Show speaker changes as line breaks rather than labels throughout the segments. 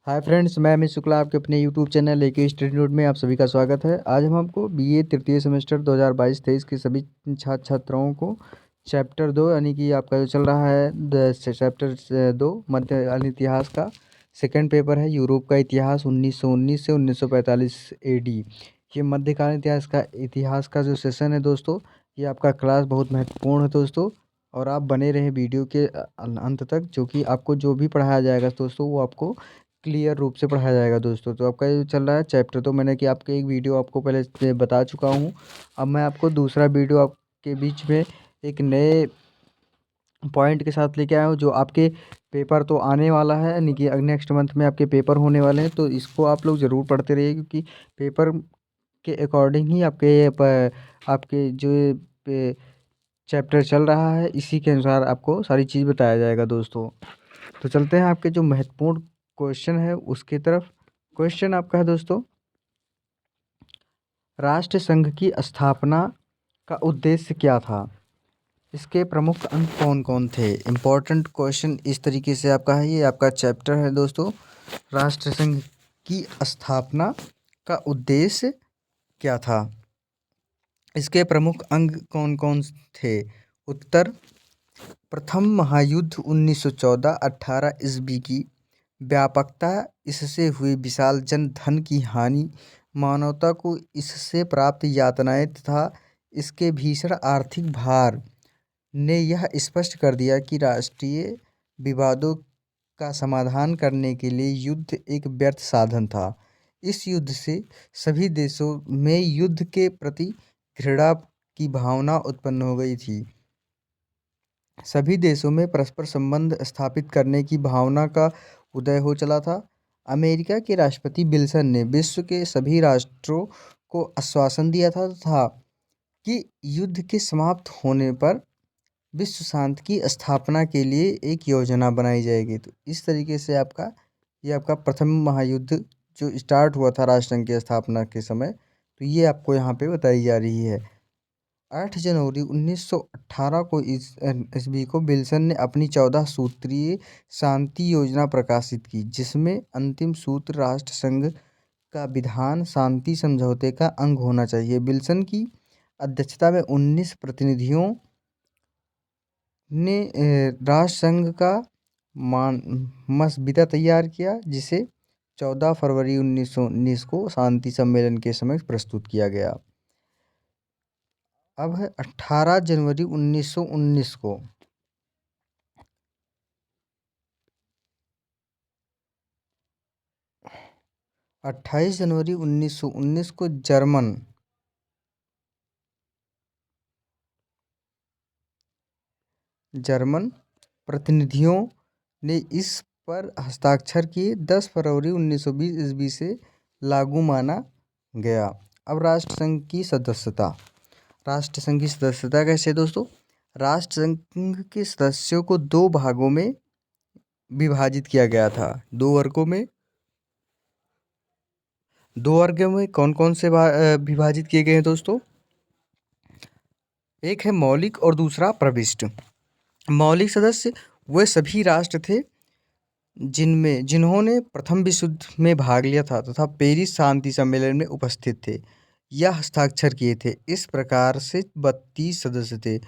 Hi friends, मैं अमित शुक्ला आपके अपने यूट्यूब चैनल लेके स्टडी नोट में आप सभी का स्वागत है। आज हम आपको बीए तृतीय सेमेस्टर 2022-23 के सभी छात्र छात्राओं को चैप्टर 2 यानी कि आपका जो चल रहा है चैप्टर 2 मध्यकालीन इतिहास का सेकंड पेपर है, यूरोप का इतिहास 1919 से 1945 एडी। ये मध्यकालीन इतिहास का जो सेशन है दोस्तों, ये आपका क्लास बहुत महत्वपूर्ण है दोस्तों। और आप बने रहें वीडियो के अंत तक, जो कि आपको जो भी पढ़ाया जाएगा दोस्तों वो आपको क्लियर रूप से पढ़ाया जाएगा दोस्तों। तो आपका ये चल रहा है चैप्टर, तो मैंने कि आपके एक वीडियो आपको पहले से बता चुका हूँ। अब मैं आपको दूसरा वीडियो आपके बीच में एक नए पॉइंट के साथ लेके आया हूँ, जो आपके पेपर तो आने वाला है, यानी कि नेक्स्ट मंथ में आपके पेपर होने वाले हैं। तो इसको आप लोग ज़रूर पढ़ते रहिए, क्योंकि पेपर के अकॉर्डिंग ही आपके जो चैप्टर चल रहा है, इसी के अनुसार आपको सारी चीज़ बताया जाएगा दोस्तों। तो चलते हैं आपके जो महत्वपूर्ण क्वेश्चन है उसकी तरफ। क्वेश्चन आपका है दोस्तों, राष्ट्र संघ की स्थापना का उद्देश्य क्या था? इसके प्रमुख अंग कौन कौन थे? इम्पोर्टेंट क्वेश्चन इस तरीके से आपका है। ये आपका चैप्टर है दोस्तों, राष्ट्र संघ की स्थापना का उद्देश्य क्या था? इसके प्रमुख अंग कौन कौन थे? उत्तर, प्रथम महायुद्ध 1914-18 ईस्वी की व्यापकता, इससे हुई विशाल जनधन की हानि, मानवता को इससे प्राप्त यातनाएं तथा इसके भीषण आर्थिक भार ने यह स्पष्ट कर दिया कि राष्ट्रीय विवादों का समाधान करने के लिए युद्ध एक व्यर्थ साधन था। इस युद्ध से सभी देशों में युद्ध के प्रति घृणा की भावना उत्पन्न हो गई थी। सभी देशों में परस्पर संबंध स्थापित करने की भावना का उदय हो चला था। अमेरिका के राष्ट्रपति विल्सन ने विश्व के सभी राष्ट्रों को आश्वासन दिया था कि युद्ध के समाप्त होने पर विश्व शांति की स्थापना के लिए एक योजना बनाई जाएगी। तो इस तरीके से ये आपका प्रथम महायुद्ध जो स्टार्ट हुआ था राष्ट्रसंघ की स्थापना के समय, तो ये आपको यहाँ पे बताई जा रही है। 8 जनवरी 1918 को ईस्वी को विल्सन ने अपनी 14 सूत्रीय शांति योजना प्रकाशित की, जिसमें अंतिम सूत्र राष्ट्रसंघ का विधान शांति समझौते का अंग होना चाहिए। विल्सन की अध्यक्षता में 19 प्रतिनिधियों ने राष्ट्रसंघ का मसविदा तैयार किया, जिसे 14 फरवरी 1919 को शांति सम्मेलन के समय प्रस्तुत किया गया। अब है 18 जनवरी 1919 को 28 जनवरी 1919 को जर्मन प्रतिनिधियों ने इस पर हस्ताक्षर किए। 10 फरवरी 1920 ईस्वी से लागू माना गया। अब राष्ट्रसंघ की सदस्यता कैसे दोस्तों? राष्ट्रसंघ के सदस्यों को दो भागों में विभाजित किया गया था। दो वर्गों में कौन कौन से विभाजित किए गए हैं दोस्तों? एक है मौलिक और दूसरा प्रविष्ट। मौलिक सदस्य वे सभी राष्ट्र थे जिन्होंने प्रथम विश्व युद्ध में भाग लिया था तथा पेरिस शांति सम्मेलन में उपस्थित थे या हस्ताक्षर किए थे। इस प्रकार से 32 सदस्य थे,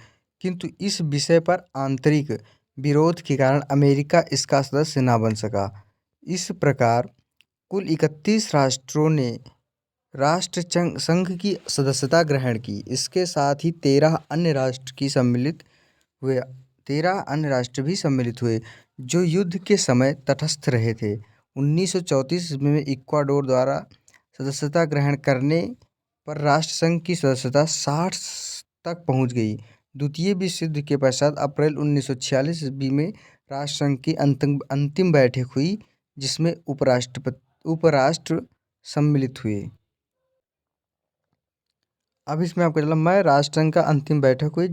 किंतु इस विषय पर आंतरिक विरोध के कारण अमेरिका इसका सदस्य ना बन सका। इस प्रकार कुल 31 राष्ट्रों ने राष्ट्र संघ की सदस्यता ग्रहण की। इसके साथ ही 13 अन्य राष्ट्र भी सम्मिलित हुए जो युद्ध के समय तटस्थ रहे थे। 1934 में इक्वाडोर द्वारा सदस्यता ग्रहण करने पर राष्ट्रसंघ की सदस्यता 60 तक पहुंच गई। द्वितीय विश्व युद्ध के पश्चात अप्रैल 1946 ईस्वी में राष्ट्रसंघ की अंतिम बैठक हुई, जिसमें उपराष्ट्र सम्मिलित हुए। अब इसमें आपको मैं राष्ट्रसंघ का अंतिम बैठक हुई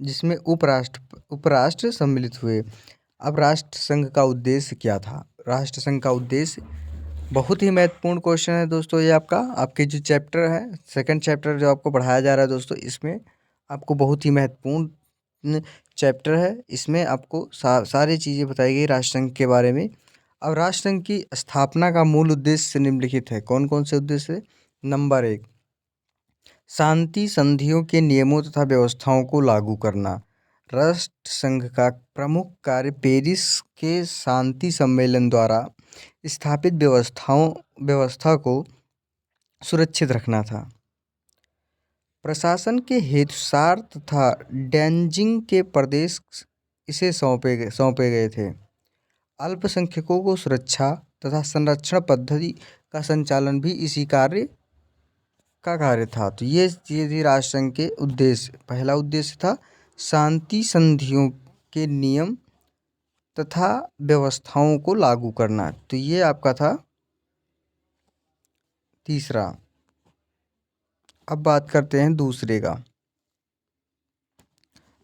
जिसमें उपराष्ट्र सम्मिलित हुए। अब राष्ट्रसंघ का उद्देश्य क्या था? राष्ट्रसंघ का उद्देश्य बहुत ही महत्वपूर्ण क्वेश्चन है दोस्तों। ये आपके जो चैप्टर है, सेकंड चैप्टर जो आपको पढ़ाया जा रहा है दोस्तों, इसमें आपको बहुत ही महत्वपूर्ण चैप्टर है। इसमें आपको सारी चीज़ें बताई गई राष्ट्रसंघ के बारे में। अब राष्ट्रसंघ की स्थापना का मूल उद्देश्य निम्नलिखित है। कौन कौन से उद्देश्य? नंबर 1, शांति संधियों के नियमों तथा व्यवस्थाओं को लागू करना। राष्ट्र संघ का प्रमुख कार्य पेरिस के शांति सम्मेलन द्वारा स्थापित व्यवस्था को सुरक्षित रखना था। प्रशासन के हेतुसार तथा डैनजिंग के प्रदेश इसे सौंपे गए थे। अल्पसंख्यकों को सुरक्षा तथा संरक्षण पद्धति का संचालन भी इसी कार्य था। तो ये थी राष्ट्रसंघ के उद्देश्य। पहला उद्देश्य था शांति संधियों के नियम तथा व्यवस्थाओं को लागू करना। तो ये आपका था तीसरा। अब बात करते हैं दूसरे का।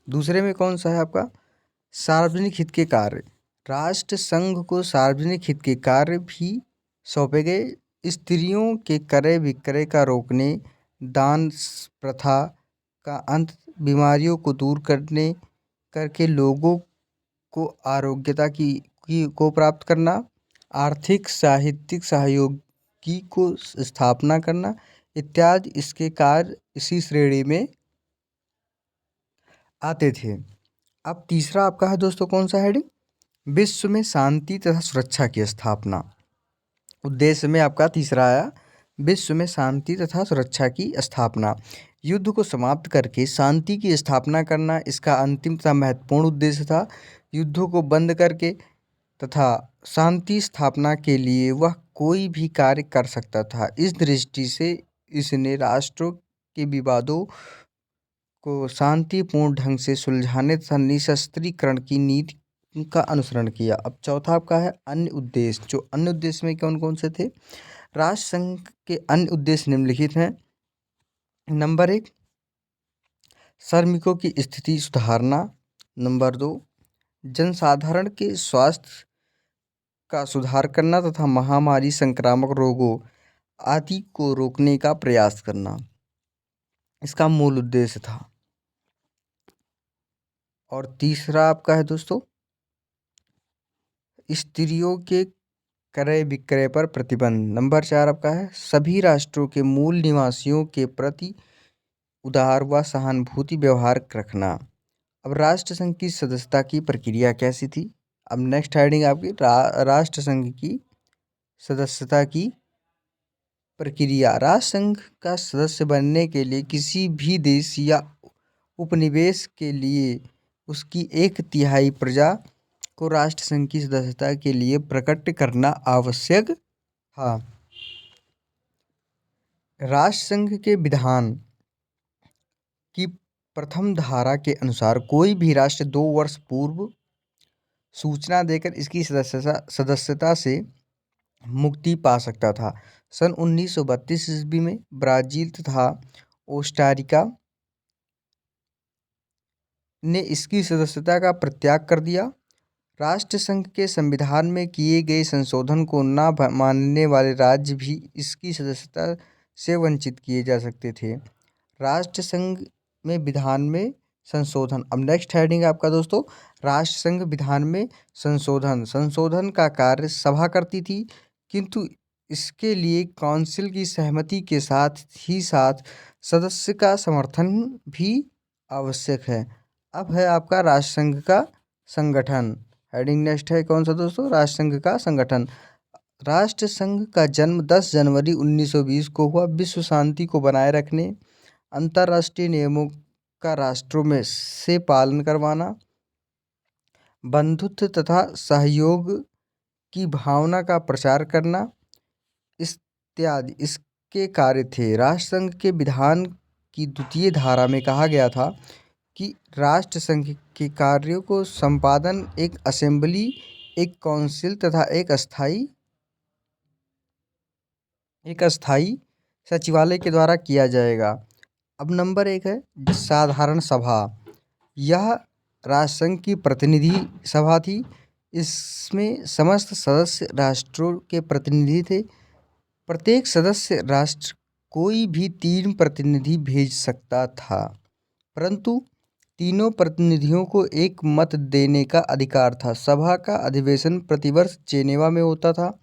दूसरे में कौन सा है आपका? सार्वजनिक हित के कार्य। राष्ट्र संघ को सार्वजनिक हित के कार्य भी सौंपे गए। स्त्रियों के क्रय विक्रय का रोकने, दान प्रथा का अंत, बीमारियों को दूर करके लोगों को आरोग्यता को प्राप्त करना, आर्थिक साहित्यिक सहयोगी को स्थापना करना इत्यादि इसके कार्य इसी श्रेणी में आते थे। अब तीसरा आपका है दोस्तों कौन सा हेडिंग? विश्व में शांति तथा सुरक्षा की स्थापना। उद्देश्य में आपका तीसरा आया विश्व में शांति तथा सुरक्षा की स्थापना। युद्ध को समाप्त करके शांति की स्थापना करना इसका अंतिम तथा महत्वपूर्ण उद्देश्य था। युद्धों को बंद करके तथा शांति स्थापना के लिए वह कोई भी कार्य कर सकता था। इस दृष्टि से इसने राष्ट्रों के विवादों को शांतिपूर्ण ढंग से सुलझाने तथा निशस्त्रीकरण की नीति का अनुसरण किया। अब चौथा आपका है अन्य उद्देश्य। जो अन्य उद्देश्य में कौन कौन से थे? राष्ट्र संघ के अन्य उद्देश्य निम्नलिखित हैं। नंबर 1, श्रमिकों की स्थिति सुधारना। नंबर 2, जनसाधारण के स्वास्थ्य का सुधार करना तथा महामारी, संक्रामक रोगों आदि को रोकने का प्रयास करना इसका मूल उद्देश्य था। और तीसरा आपका है दोस्तों स्त्रियों के क्रय विक्रय पर प्रतिबंध। नंबर 4 आपका है सभी राष्ट्रों के मूल निवासियों के प्रति उदार व सहानुभूति व्यवहार रखना। अब राष्ट्र संघ की सदस्यता की प्रक्रिया कैसी थी? अब नेक्स्ट हेडिंग आपकी राष्ट्र संघ की सदस्यता की प्रक्रिया। राष्ट्र संघ का सदस्य बनने के लिए किसी भी देश या उपनिवेश के लिए उसकी 1/3 प्रजा को राष्ट्र संघ की सदस्यता के लिए प्रकट करना आवश्यक था। राष्ट्र संघ के विधान की प्रथम धारा के अनुसार कोई भी राष्ट्र 2 वर्ष पूर्व सूचना देकर इसकी सदस्यता से मुक्ति पा सकता था। सन 1932 ईस्वी में ब्राजील तथा कोस्टारिका ने इसकी सदस्यता का परित्याग कर दिया। राष्ट्र संघ के संविधान में किए गए संशोधन को न मानने वाले राज्य भी इसकी सदस्यता से वंचित किए जा सकते थे। राष्ट्र संघ में विधान में संशोधन। अब नेक्स्ट हेडिंग आपका दोस्तों राष्ट्र संघ विधान में संशोधन का कार्य सभा करती थी, किंतु इसके लिए काउंसिल की सहमति के साथ सदस्य का समर्थन भी आवश्यक है। अब है आपका राष्ट्र संघ का संगठन। हेडिंग नेक्स्ट है कौन सा दोस्तों? राष्ट्र संघ का संगठन। राष्ट्र संघ का जन्म 10 जनवरी 1920 को हुआ। विश्व शांति को बनाए रखने, अंतर्राष्ट्रीय नियमों का राष्ट्रों में से पालन करवाना, बंधुत्व तथा सहयोग की भावना का प्रचार करना इत्यादि इसके कार्य थे। राष्ट्र संघ के विधान की 2 धारा में कहा गया था कि राष्ट्र संघ के कार्यों को संपादन एक असेंबली, एक काउंसिल तथा एक अस्थाई सचिवालय के द्वारा किया जाएगा। अब नंबर 1 है साधारण सभा। यह राष्ट्रसंघ की प्रतिनिधि सभा थी। इसमें समस्त सदस्य राष्ट्रों के प्रतिनिधि थे। प्रत्येक सदस्य राष्ट्र कोई भी 3 प्रतिनिधि भेज सकता था, परंतु तीनों प्रतिनिधियों को एक मत देने का अधिकार था। सभा का अधिवेशन प्रतिवर्ष जेनेवा में होता था।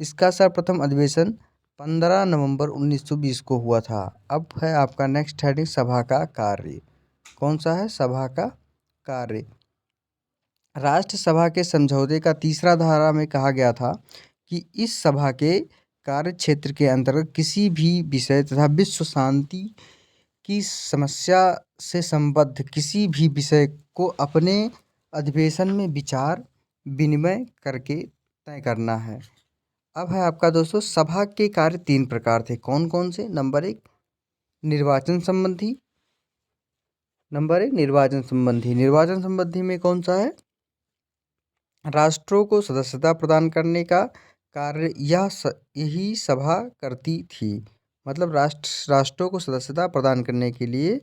इसका सर्वप्रथम अधिवेशन 15 नवंबर 1920 को हुआ था। अब है आपका नेक्स्ट हेडिंग सभा का कार्य। कौन सा है? सभा का कार्य। राष्ट्र सभा के समझौते का तीसरा धारा में कहा गया था कि इस सभा के कार्य क्षेत्र के अंतर्गत किसी भी विषय तथा विश्व शांति की समस्या से संबद्ध किसी भी विषय को अपने अधिवेशन में विचार विनिमय करके तय करना है। अब है आपका दोस्तों सभा के कार्य 3 प्रकार थे। कौन कौन से? नंबर 1 निर्वाचन संबंधी। नंबर 1 निर्वाचन संबंधी। निर्वाचन संबंधी में कौन सा है? राष्ट्रों को सदस्यता प्रदान करने का कार्य यही सभा करती थी। मतलब राष्ट्रों को सदस्यता प्रदान करने के लिए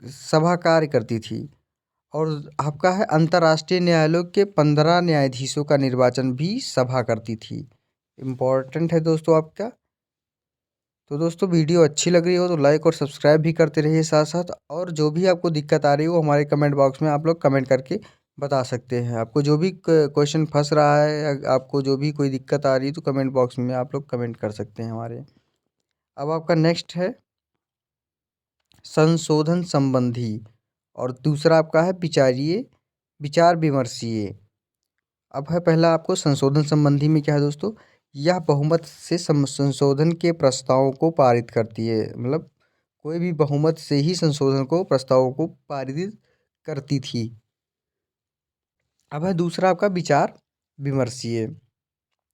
सभा कार्य करती थी। और आपका है अंतर्राष्ट्रीय न्यायालयों के 15 न्यायाधीशों का निर्वाचन भी सभा करती थी। इम्पोर्टेंट है दोस्तों आपका। तो दोस्तों वीडियो अच्छी लग रही हो तो लाइक और सब्सक्राइब भी करते रहिए साथ साथ। और जो भी आपको दिक्कत आ रही हो हमारे कमेंट बॉक्स में आप लोग कमेंट करके बता सकते हैं। आपको जो भी क्वेश्चन फंस रहा है या आपको जो भी कोई दिक्कत आ रही है तो कमेंट बॉक्स में आप लोग कमेंट कर सकते हैं हमारे। अब आपका नेक्स्ट है संशोधन संबंधी और दूसरा आपका है विचार विमर्शीय। अब है पहला आपको संशोधन संबंधी में क्या है दोस्तों? यह बहुमत से संशोधन के प्रस्तावों को पारित करती है। मतलब कोई भी बहुमत से ही संशोधन को प्रस्तावों को पारित करती थी। अब है दूसरा आपका विचार विमर्शीय।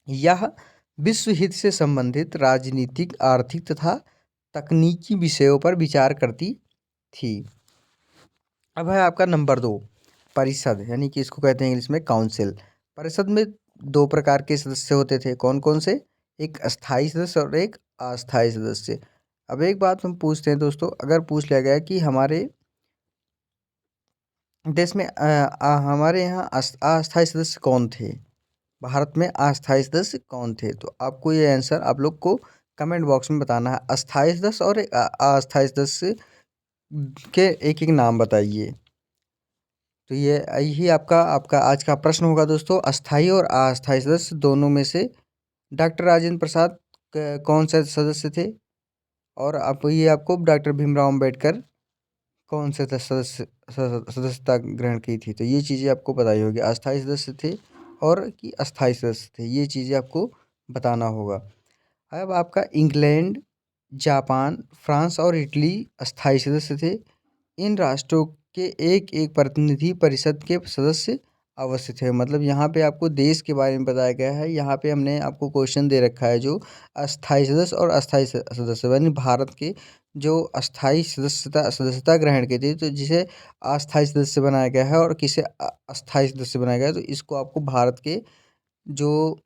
यह विश्व हित से संबंधित राजनीतिक आर्थिक तथा तकनीकी विषयों पर विचार करती थी। अब है आपका नंबर 2 परिषद, यानी कि इसको कहते हैं इंग्लिश में काउंसिल। परिषद में 2 प्रकार के सदस्य होते थे। कौन कौन से? एक अस्थाई सदस्य और एक अस्थाई सदस्य। अब एक बात हम पूछते हैं दोस्तों, अगर पूछ लिया गया कि हमारे देश में हमारे यहाँ अस्थाई सदस्य कौन थे, भारत में अस्थाई सदस्य कौन थे, तो आपको ये आंसर आप लोग को कमेंट बॉक्स में बताना है। अस्थाई सदस्य और अस्थाई सदस्य के एक एक नाम बताइए। तो ये यही आपका आपका आज का प्रश्न होगा दोस्तों। अस्थाई और अस्थाई सदस्य दोनों में से डॉक्टर राजेंद्र प्रसाद कौन से सदस्य थे? और आप ये आपको डॉक्टर भीमराव अम्बेडकर कौन से सदस्यता ग्रहण की थी? तो ये चीज़ें आपको बताई होगी। अस्थाई सदस्य थे और कि अस्थाई सदस्य थे, ये चीज़ें आपको बताना होगा। अब आपका इंग्लैंड, जापान, फ्रांस और इटली अस्थाई सदस्य थे। इन राष्ट्रों के एक एक प्रतिनिधि परिषद के सदस्य अवस्थित थे। मतलब यहाँ पे आपको देश के बारे में बताया गया है। यहाँ पे हमने आपको क्वेश्चन दे रखा है जो अस्थाई सदस्य और अस्थाई सदस्य, यानी भारत के जो अस्थाई सदस्यता ग्रहण की थी, तो जिसे अस्थाई सदस्य बनाया गया है और किसे अस्थाई सदस्य बनाया गया है, तो इसको आपको भारत के जो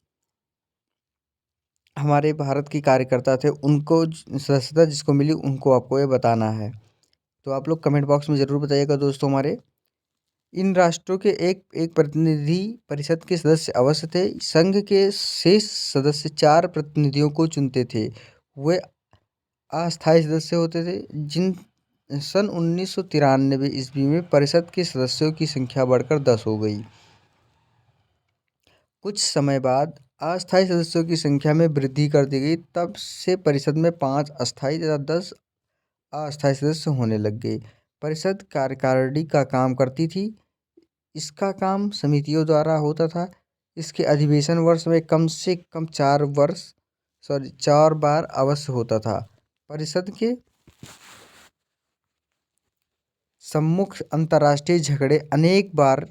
हमारे भारत के कार्यकर्ता थे उनको सदस्यता जिसको मिली उनको आपको ये बताना है। तो आप लोग कमेंट बॉक्स में ज़रूर बताइएगा दोस्तों हमारे। इन राष्ट्रों के एक एक प्रतिनिधि परिषद के सदस्य अवश्य थे। संघ के शेष सदस्य 4 प्रतिनिधियों को चुनते थे। वे अस्थायी सदस्य होते थे। जिन सन 1993 ईस्वी में परिषद के सदस्यों की संख्या बढ़कर 10 हो गई। कुछ समय बाद अस्थायी सदस्यों की संख्या में वृद्धि कर दी गई। तब से परिषद में 5 अस्थायी तथा 10 अस्थायी सदस्य होने लग गए। परिषद कार्यकारिणी का काम करती थी। इसका काम समितियों द्वारा होता था। इसके अधिवेशन वर्ष में कम से कम 4 बार अवश्य होता था। परिषद के सम्मुख अंतर्राष्ट्रीय झगड़े अनेक बार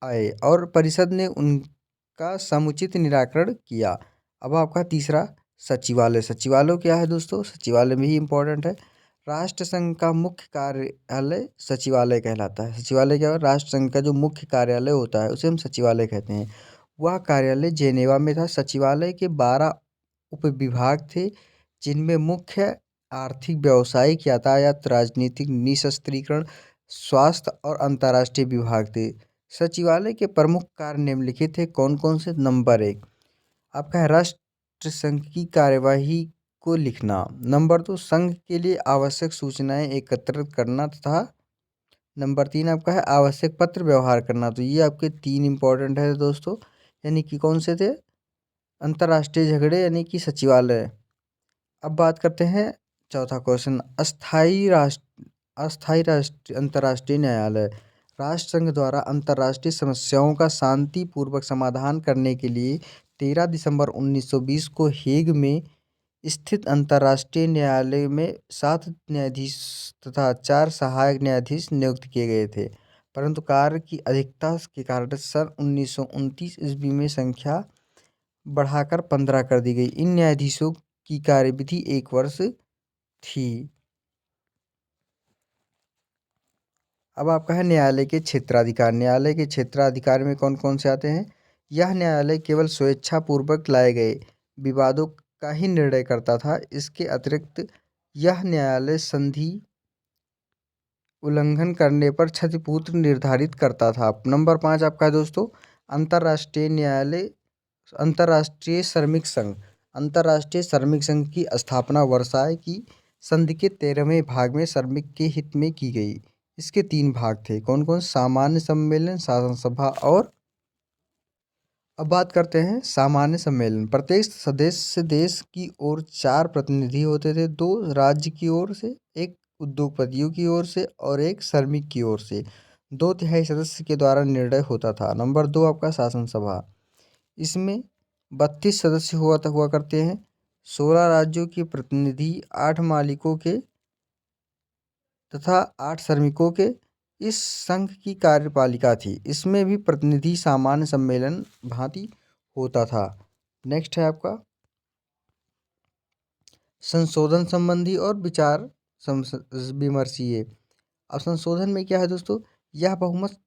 आए और परिषद ने उनका समुचित निराकरण किया। अब आपका तीसरा सचिवालय। सचिवालय क्या है दोस्तों? सचिवालय भी इम्पोर्टेंट है। राष्ट्रसंघ का मुख्य कार्यालय सचिवालय कहलाता है। सचिवालय क्या है? राष्ट्रसंघ का जो मुख्य कार्यालय होता है उसे हम सचिवालय कहते हैं। वह कार्यालय जेनेवा में था। सचिवालय के 12 उपविभाग थे, जिनमें मुख्य आर्थिक, व्यावसायिक, यातायात, राजनीतिक, निशस्त्रीकरण, स्वास्थ्य और अंतर्राष्ट्रीय विभाग थे। सचिवालय के प्रमुख कार्य निम्नलिखित थे। कौन कौन से? नंबर 1 आपका है राष्ट्रसंघ की कार्यवाही को लिखना। नंबर 2 संघ के लिए आवश्यक सूचनाएं एकत्रित करना तथा नंबर 3 आपका है आवश्यक पत्र व्यवहार करना। तो ये आपके 3 इंपॉर्टेंट है दोस्तों, यानी कि कौन से थे? अंतर्राष्ट्रीय झगड़े यानी कि सचिवालय। अब बात करते हैं चौथा क्वेश्चन, अस्थाई राष्ट्र अंतर्राष्ट्रीय न्यायालय। राष्ट्र संघ द्वारा अंतर्राष्ट्रीय समस्याओं का शांतिपूर्वक समाधान करने के लिए 13 दिसंबर 1920 को हेग में स्थित अंतर्राष्ट्रीय न्यायालय में 7 न्यायाधीश तथा 4 सहायक न्यायाधीश नियुक्त किए गए थे, परंतु कार्य की अधिकता के कारण सन 1929 ईस्वी में संख्या बढ़ाकर 15 कर दी गई। इन न्यायाधीशों की कार्यविधि 1 वर्ष थी। अब आपका है न्यायालय के क्षेत्राधिकार। न्यायालय के क्षेत्राधिकार में कौन कौन से आते हैं? यह न्यायालय केवल स्वेच्छापूर्वक लाए गए विवादों का ही निर्णय करता था। इसके अतिरिक्त यह न्यायालय संधि उल्लंघन करने पर क्षतिपूर्ति निर्धारित करता था। नंबर 5 आपका है दोस्तों, अंतर्राष्ट्रीय न्यायालय अंतर्राष्ट्रीय श्रमिक संघ। अंतर्राष्ट्रीय श्रमिक संघ की स्थापना वर्साय की संधि के 13वें भाग में श्रमिक के हित में की गई। इसके 3 भाग थे, कौन कौन? सामान्य सम्मेलन, शासन सभा और। अब बात करते हैं सामान्य सम्मेलन। प्रत्येक सदस्य देश की ओर 4 प्रतिनिधि होते थे, 2 राज्य की ओर से, 1 उद्योगपतियों की ओर से और 1 श्रमिक की ओर से। 2/3 सदस्य के द्वारा निर्णय होता था। नंबर 2 आपका शासन सभा। इसमें 32 सदस्य हुआ करते हैं, 16 राज्यों के प्रतिनिधि, 8 मालिकों के तथा 8 श्रमिकों के। इस संघ की कार्यपालिका थी। इसमें भी प्रतिनिधि सामान्य सम्मेलन भांति होता था। नेक्स्ट है आपका संशोधन संबंधी और विचार विमर्शीय। अब संशोधन में क्या है दोस्तों? यह बहुमत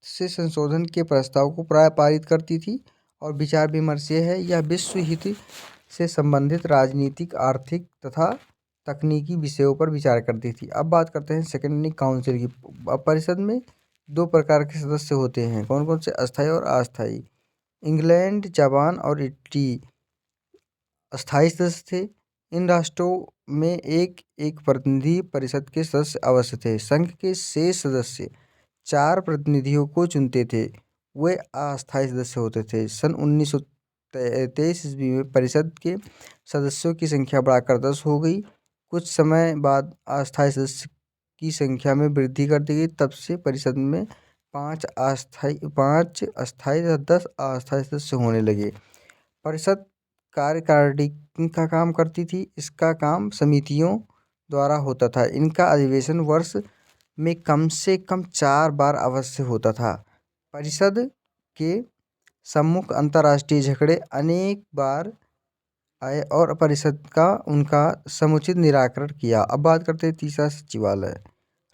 से संशोधन के प्रस्ताव को प्राय पारित करती थी। और विचार विमर्शीय है, यह विश्व हित से संबंधित राजनीतिक, आर्थिक तथा तकनीकी विषयों पर विचार करती थी। अब बात करते हैं सेकेंडरी काउंसिल की। परिषद में 2 प्रकार के सदस्य होते हैं, कौन कौन से? अस्थाई और अस्थाई। इंग्लैंड, जापान और इटली अस्थाई सदस्य थे। इन राष्ट्रों में एक एक प्रतिनिधि परिषद के सदस्य अवश्य थे। संघ के शेष सदस्य 4 प्रतिनिधियों को चुनते थे, वे अस्थाई सदस्य होते थे। सन 1923 ईस्वी में परिषद के सदस्यों की संख्या बढ़ाकर 10 हो गई। कुछ समय बाद अस्थाई सदस्य की संख्या में वृद्धि कर दी गई। तब से परिषद में 5 अस्थाई तथा 10 अस्थाई सदस्य होने लगे। परिषद कार्यकारिणी का काम करती थी। इसका काम समितियों द्वारा होता था। इनका अधिवेशन वर्ष में कम से कम 4 बार अवश्य होता था। परिषद के सम्मुख अंतर्राष्ट्रीय झगड़े अनेक बार आए और परिषद का उनका समुचित निराकरण किया। अब बात करते हैं तीसरा, सचिवालय।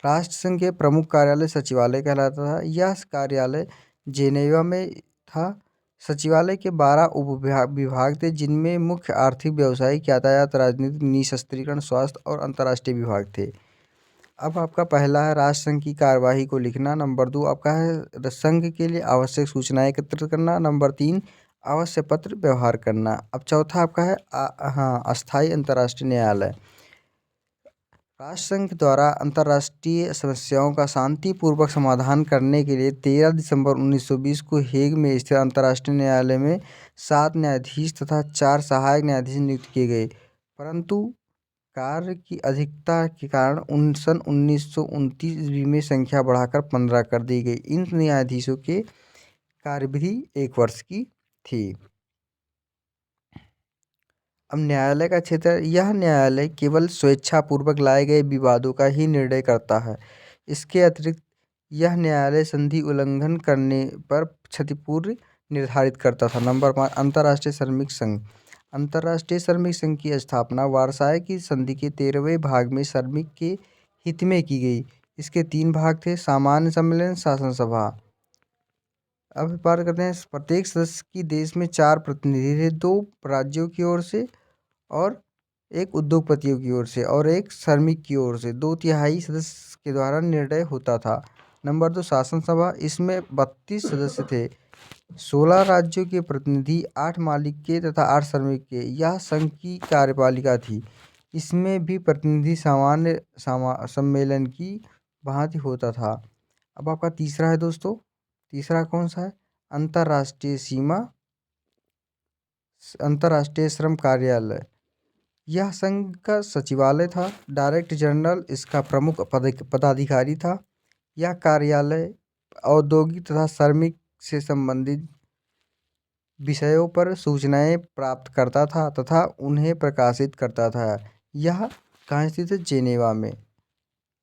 राष्ट्रसंघ के प्रमुख कार्यालय सचिवालय कहलाता था। यह कार्यालय जेनेवा में था। सचिवालय के 12 विभाग थे, जिनमें मुख्य आर्थिक, व्यावसायिक, यातायात, राजनीतिक, निशस्त्रीकरण, स्वास्थ्य और अंतर्राष्ट्रीय विभाग थे। अब आपका पहला है राष्ट्रसंघ की कार्यवाही को लिखना। नंबर 2 आपका है संघ के लिए आवश्यक सूचनाएं एकत्रित करना। नंबर 3 आवश्यक पत्र व्यवहार करना। अब चौथा आपका है अस्थाई अंतर्राष्ट्रीय न्यायालय। राष्ट्रसंघ द्वारा अंतर्राष्ट्रीय समस्याओं का शांतिपूर्वक समाधान करने के लिए 13 दिसंबर 1920 को हेग में स्थित अंतर्राष्ट्रीय न्यायालय में 7 न्यायाधीश तथा 4 सहायक न्यायाधीश नियुक्त किए गए, परंतु कार्य की अधिकता के कारण सन 1929 ईस्वी में संख्या बढ़ाकर 15 कर दी गई। इन न्यायाधीशों के कार्यविधि 1 वर्ष की थी। अब न्यायालय का क्षेत्र। यह न्यायालय केवल स्वेच्छापूर्वक लाए गए विवादों का ही निर्णय करता है। इसके अतिरिक्त यह न्यायालय संधि उल्लंघन करने पर क्षतिपूर्ति निर्धारित करता था। नंबर 5 अंतर्राष्ट्रीय श्रमिक संघ। अंतर्राष्ट्रीय श्रमिक संघ की स्थापना वर्साय की संधि के 13वें भाग में श्रमिक के हित में की गई। इसके 3 भाग थे, सामान्य सम्मेलन, शासन सभा। अब बात करते हैं प्रत्येक सदस्य की देश में 4 प्रतिनिधि थे, 2 राज्यों की ओर से और 1 उद्योगपतियों की ओर से और 1 श्रमिक की ओर से। 2/3 सदस्य के द्वारा निर्णय होता था। नंबर 2 शासन सभा। इसमें 32 सदस्य थे, 16 राज्यों के प्रतिनिधि, 8 मालिक के तथा 8 श्रमिक के। यह संघ की कार्यपालिका थी। इसमें भी प्रतिनिधि सामान्य सम्मेलन की भांति होता था। अब आपका तीसरा है दोस्तों, तीसरा कौन सा है? अंतर्राष्ट्रीय सीमा अंतर्राष्ट्रीय श्रम कार्यालय। यह संघ का सचिवालय था। डायरेक्ट जनरल इसका प्रमुख पदाधिकारी था। यह कार्यालय औद्योगिक तथा श्रमिक से संबंधित विषयों पर सूचनाएं प्राप्त करता था तथा उन्हें प्रकाशित करता था। यह कहाँ स्थित है? जेनेवा में।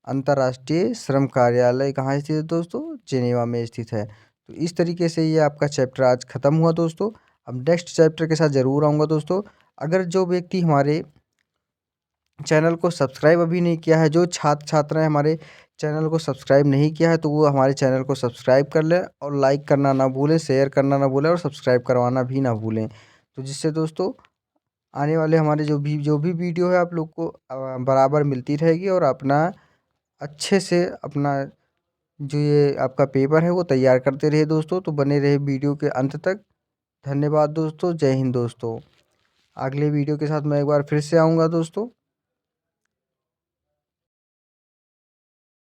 अंतर्राष्ट्रीय श्रम कार्यालय कहाँ स्थित है दोस्तों? जेनेवा में स्थित है। तो इस तरीके से ये आपका चैप्टर आज खत्म हुआ दोस्तों। अब नेक्स्ट चैप्टर के साथ ज़रूर आऊँगा दोस्तों। अगर जो व्यक्ति हमारे चैनल को सब्सक्राइब अभी नहीं किया है, जो छात्र छात्राएं हमारे चैनल को सब्सक्राइब नहीं किया है, तो वो हमारे चैनल को सब्सक्राइब कर लें और लाइक करना ना भूलें, शेयर करना ना भूलें और सब्सक्राइब करवाना भी ना भूलें। तो जिससे दोस्तों आने वाले हमारे जो भी वीडियो है आप लोग को बराबर मिलती रहेगी और अपना अच्छे से अपना जो ये आपका पेपर है वो तैयार करते रहे दोस्तों। तो बने रहे वीडियो के अंत तक। धन्यवाद दोस्तों। जय हिंद दोस्तों। अगले वीडियो के साथ मैं एक बार फिर से आऊँगा दोस्तों।